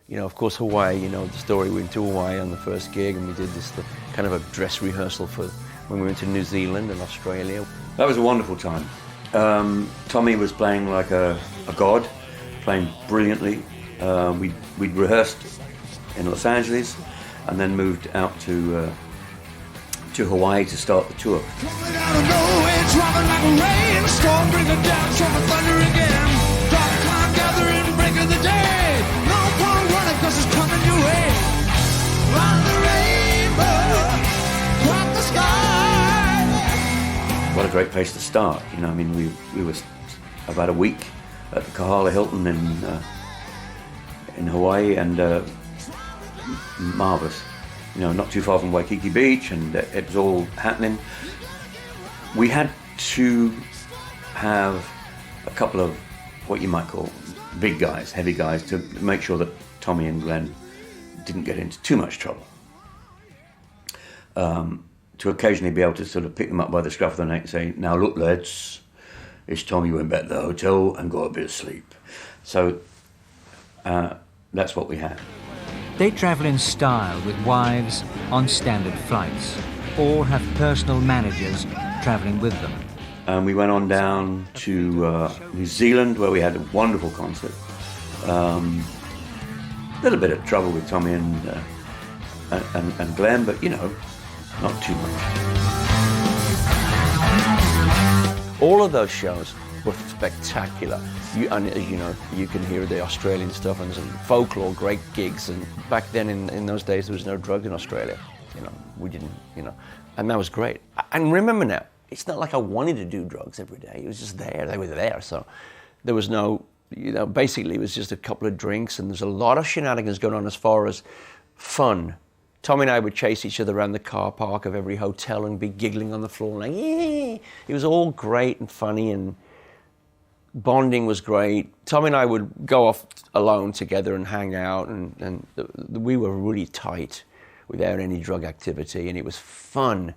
You know, of course, Hawaii, you know the story, we went to Hawaii on the first gig and we did this kind of a dress rehearsal for when we went to New Zealand and Australia. That was a wonderful time. Tommy was playing like a god, playing brilliantly. We'd rehearsed in Los Angeles and then moved out to Hawaii to start the tour. Coming out of nowhere, dropping like a rain, a storm bring it down, trouble thunder again. Dark cloud gathering, break of the day. No point running 'cause it's coming your way. Run the rainbow, crack the sky. What a great place to start. You know, I mean, we were about a week at the Kahala Hilton in Hawaii, and marvelous. You know, not too far from Waikiki Beach, and it was all happening. We had to have a couple of what you might call big guys, heavy guys, to make sure that Tommy and Glenn didn't get into too much trouble. To occasionally be able to sort of pick them up by the scruff of the neck and say, "Now look, lads, it's time you went back to the hotel and got a bit of sleep." So that's what we had. They travel in style with wives on standard flights, or have personal managers traveling with them. And we went on down to New Zealand, where we had a wonderful concert. A little bit of trouble with Tommy and Glenn, but you know, not too much. All of those shows were spectacular. And as you know, you can hear the Australian stuff and some folklore, great gigs. And back then, in those days, there was no drugs in Australia. You know, we didn't, you know, and that was great. And remember now, it's not like I wanted to do drugs every day. It was just there. They were there. So there was no, you know, basically it was just a couple of drinks, and there's a lot of shenanigans going on as far as fun. Tommy and I would chase each other around the car park of every hotel and be giggling on the floor like, yeah. It was all great and funny, and bonding was great. Tommy and I would go off alone together and hang out, and we were really tight without any drug activity, and it was fun.